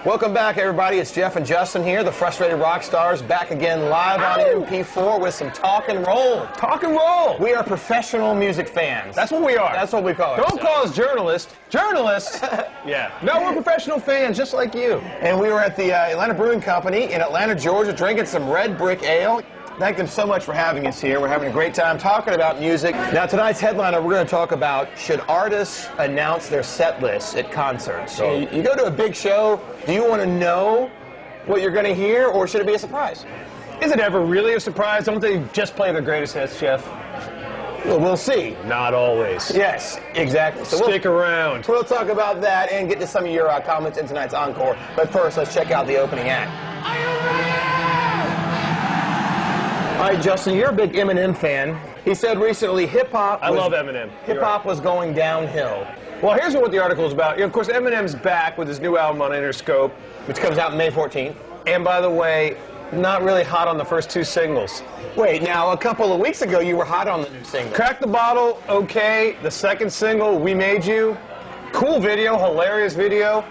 Welcome back, everybody. It's Jeff and Justin here, the Frustrated Rock Stars, back again live on MP4 with some talk and roll. Talk and roll. We are professional music fans. That's what we are. That's what we call ourselves. Don't call us journalists. Journalists? Yeah. No, we're professional fans, just like you. And we were at the Atlanta Brewing Company in Atlanta, Georgia, drinking some Red Brick Ale. Thank them so much for having us here. We're having a great time talking about music. Now, tonight's headliner, we're going to talk about should artists announce their set lists at concerts. So you go to a big show, do you want to know what you're going to hear, or should it be a surprise? Is it ever really a surprise? Don't they just play their greatest hits, Jeff? Well, we'll see. Not always. Yes, exactly. So Stick around. We'll talk about that and get to some of your comments in tonight's encore. But first, let's check out the opening act. All right, Justin, you're a big Eminem fan. He said recently hip-hop... I love Eminem. Hip-hop was going downhill. Well, here's what the article is about. Of course, Eminem's back with his new album on Interscope, Which comes out May 14th. And by the way, not really hot on the first two singles. Wait, now, a couple of weeks ago, you were hot on the new single. Crack the Bottle, okay. The second single, We Made You. Cool video, hilarious video.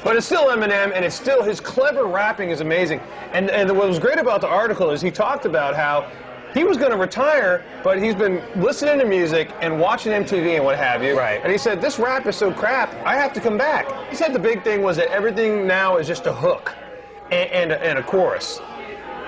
But it's still Eminem, and it's still, his clever rapping is amazing. And what was great about the article is he talked about how he was going to retire, but he's been listening to music and watching MTV and what have you. Right. And he said, this rap is so crap, I have to come back. He said the big thing was that everything now is just a hook and a chorus.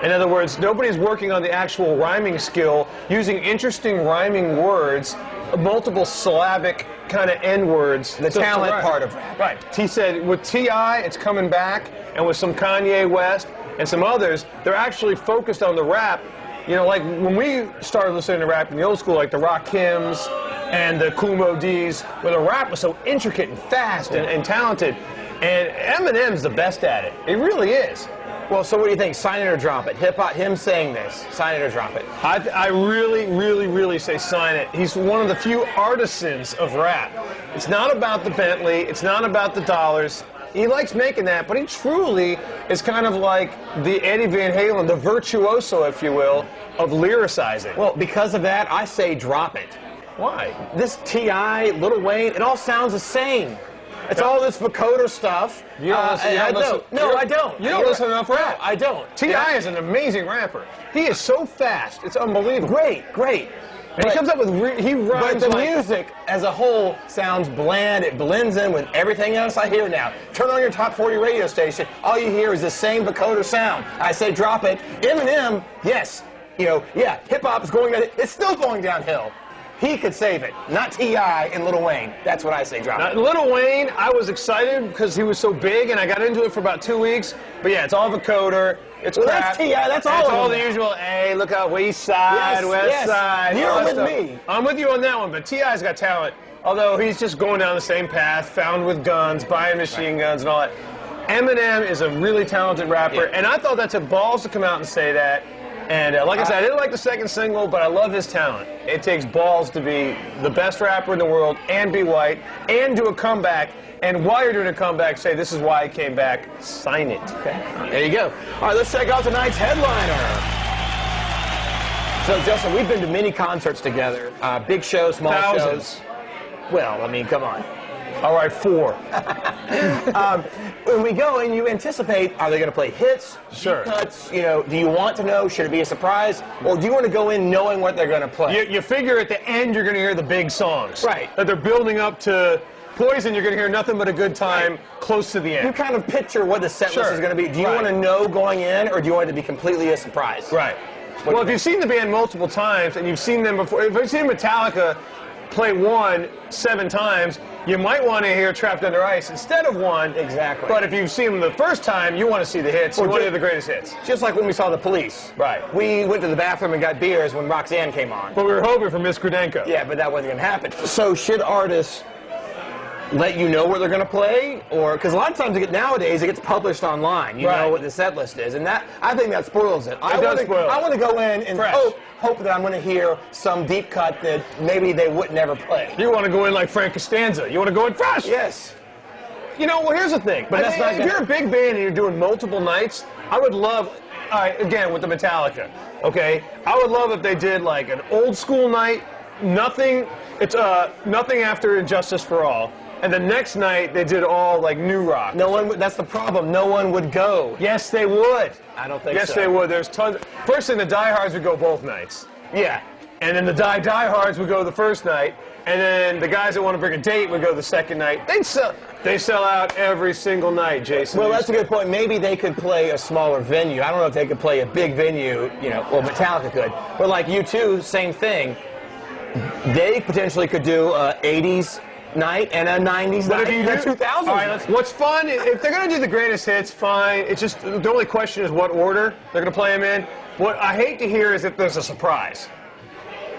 In other words, nobody's working on the actual rhyming skill, using interesting rhyming words, multiple syllabic kind of N words. The talent part of rap. Right. He said with T.I., it's coming back, and with some Kanye West and some others, they're actually focused on the rap. You know, like when we started listening to rap in the old school, like the Rakims and the Kool Moe Dees, where the rap was so intricate and fast and talented. And Eminem's the best at it. It really is. Well, so what do you think? Sign it or drop it? Hip-hop, him saying this. Sign it or drop it? I really say sign it. He's one of the few artisans of rap. It's not about the Bentley. It's not about the dollars. He likes making that, but he truly is kind of like the Eddie Van Halen, the virtuoso, if you will, of lyricizing. Well, because of that, I say drop it. Why? This T.I., Lil Wayne, it all sounds the same. It's all this vocoder stuff. You don't listen, I don't. You don't listen enough rap. No, I don't. T.I. is an amazing rapper. He is so fast. It's unbelievable. Great. And he comes up with, he rhymes. But the music as a whole sounds bland. It blends in with everything else I hear now. Turn on your top 40 radio station. All you hear is the same vocoder sound. I say drop it. Eminem, yes. Hip-hop is going down. It's still going downhill. He could save it, not T.I. and Lil Wayne. That's what I say, drop it. Lil Wayne, I was excited because he was so big, and I got into it for about 2 weeks. But yeah, it's all vocoder. It's crap. That's T.I. That's all. It's all the usual. Hey, look out, West Side, West Side. You're with me. I'm with you on that one. But T.I.'s got talent. Although he's just going down the same path, found with guns, buying machine guns, and all that. Eminem is a really talented rapper, and I thought that took balls to come out and say that. And like I said, I didn't like the second single, but I love his talent. It takes balls to be the best rapper in the world and be white and do a comeback. And while you're doing a comeback, say, this is why I came back. Sign it. Okay. There you go. All right, let's check out tonight's headliner. So, Justin, we've been to many concerts together. Big shows, small shows. Well, I mean, come on. All right, 4. When we go and you anticipate, are they going to play hits, sure, cuts? Do you want to know? Should it be a surprise, or do you want to go in knowing what they're going to play? You figure at the end you're going to hear the big songs, right? That they're building up to. Poison, you're going to hear nothing but a good time close to the end. You kind of picture what the set list is going to be. Do you want to know going in, or do you want it to be completely a surprise? Right. Well, if you've seen the band multiple times and you've seen them before, if you've seen Metallica play one 7 times, you might want to hear Trapped Under Ice instead of one. Exactly. But if you've seen them the first time, you want to see the hits. You want to hear the greatest hits. Just like when we saw the Police. Right. We went to the bathroom and got beers when Roxanne came on. But we were hoping for Miss Grudenko. Yeah, but that wasn't going to happen. So should artists let you know what they're going to play, or because a lot of times nowadays it gets published online. You know what the set list is, and that I think that spoils it. I want to go in and hope that I'm going to hear some deep cut that maybe they would never play. You want to go in like Frank Costanza. You want to go in fresh. Yes. Well, here's the thing. But that's not if you're a big band and you're doing multiple nights, I would love. Again with the Metallica, okay. I would love if they did like an old school night. Nothing. It's nothing after Justice for All. and the next night they did all like new rock. No one. That's the problem. No one would go. Yes, they would. I don't think so. Yes, they would. There's tons. First thing, the diehards would go both nights. Yeah. And then the diehards would go the first night, and then the guys that want to bring a date would go the second night. They sell out every single night, Jason. Well, that's a good point. Maybe they could play a smaller venue. I don't know if they could play a big venue, you know, well, Metallica could. But like U2, same thing. They potentially could do a 80s night and a 90s night and a 2000s all right, night. what's fun, if they're going to do the greatest hits, fine. It's just, the only question is what order they're going to play them in. What I hate to hear is if there's a surprise.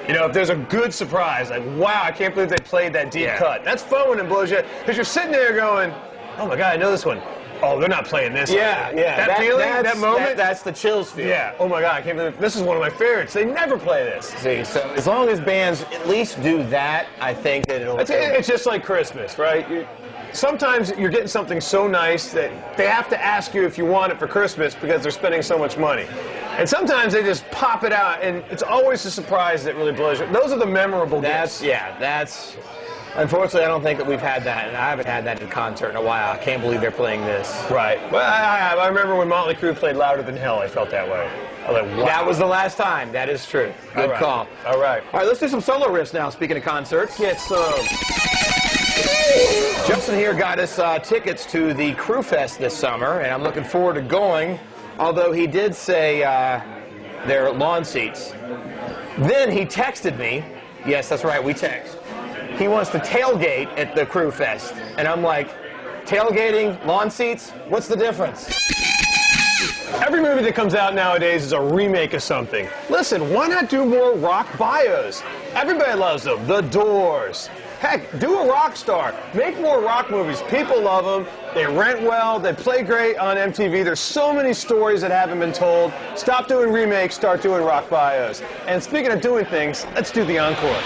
You know, if there's a good surprise, like, wow, I can't believe they played that deep cut. That's fun when it blows you, because you're sitting there going, oh my God, I know this one. Oh, they're not playing this. Yeah, yeah. That feeling, that moment. That's the chills feel. Yeah. Oh my God, I can't believe this is one of my favorites. They never play this. See, so as long as bands at least do that, I think that it'll. It's just like Christmas, right? Sometimes you're getting something so nice that they have to ask you if you want it for Christmas because they're spending so much money. And sometimes they just pop it out, and it's always a surprise that really blows you. Those are the memorable gifts. Yeah, that's. Unfortunately, I don't think that we've had that, and I haven't had that in concert in a while. I can't believe they're playing this. Right. Well, I remember when Motley Crue played Louder Than Hell, I felt that way. I was like, wow. That was the last time. That is true. Good call. All right. All right, let's do some solo riffs now, speaking of concerts. Get some. Justin here got us tickets to the Crue Fest this summer, and I'm looking forward to going, although he did say they're lawn seats. Then he texted me. Yes, that's right, we text. He wants to tailgate at the Crue Fest. And I'm like, tailgating, lawn seats, what's the difference? Every movie that comes out nowadays is a remake of something. Listen, why not do more rock bios? Everybody loves them. The Doors. Heck, do a rock star. Make more rock movies. People love them. They rent well. They play great on MTV. There's so many stories that haven't been told. Stop doing remakes. Start doing rock bios. And speaking of doing things, let's do the encore.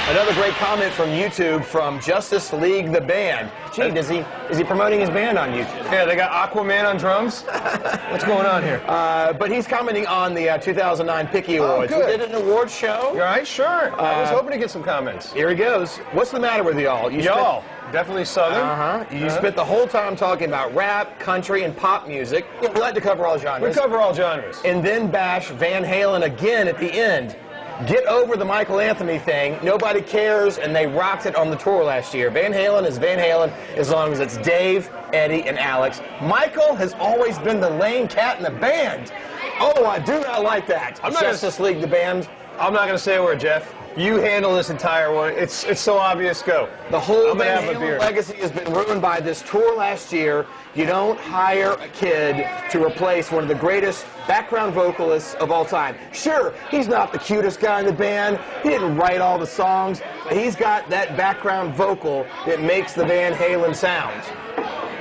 Another great comment from YouTube from Justice League the Band. Gee, is he promoting his band on YouTube? Yeah, they got Aquaman on drums. What's going on here? But he's commenting on the 2009 Picky Awards. Good. We did an award show. All right, sure. I was hoping to get some comments. Here he goes. What's the matter with y'all? Y'all, definitely Southern. You spent the whole time talking about rap, country, and pop music. Yeah, we like to cover all genres. We cover all genres. And then bash Van Halen again at the end. Get over the Michael Anthony thing. Nobody cares, and they rocked it on the tour last year. Van Halen is Van Halen as long as it's Dave, Eddie, and Alex. Michael has always been the lame cat in the band. Oh, I do not like that. I'm not Justice League the Band. I'm not going to say a word, Jeff. You handle this entire one. It's so obvious. Go. The whole Van Halen legacy has been ruined by this tour last year. You don't hire a kid to replace one of the greatest background vocalists of all time. Sure, he's not the cutest guy in the band. He didn't write all the songs. But he's got that background vocal that makes the Van Halen sound.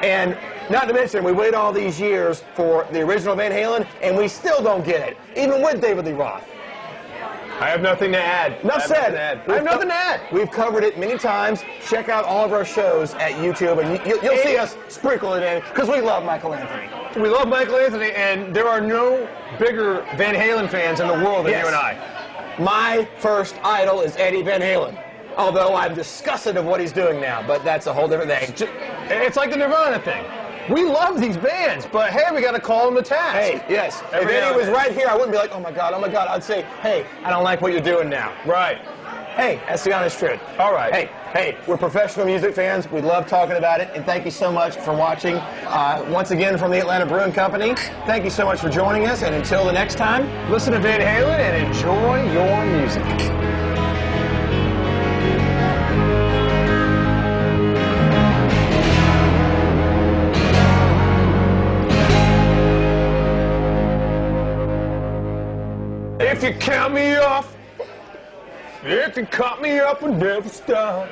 And not to mention, we wait all these years for the original Van Halen, and we still don't get it, even with David Lee Roth. I have nothing to add. Enough said. I have nothing to add. We've covered it many times. Check out all of our shows at YouTube, and you'll see us sprinkle it in, because we love Michael Anthony. We love Michael Anthony, and there are no bigger Van Halen fans in the world than you and I. My first idol is Eddie Van Halen, although I'm disgusted of what he's doing now, but that's a whole different thing. It's like the Nirvana thing. We love these bands, but hey, we got to call them to task. Hey, yes. If Eddie was right here, I wouldn't be like, oh my God. I'd say, hey, I don't like what you're doing now. Right. Hey, that's the honest truth. All right. Hey, we're professional music fans. We love talking about it, and thank you so much for watching. Once again, from the Atlanta Brewing Company, thank you so much for joining us, and until the next time, listen to Van Halen and enjoy your music. If you count me off, if you cut me up and never stop.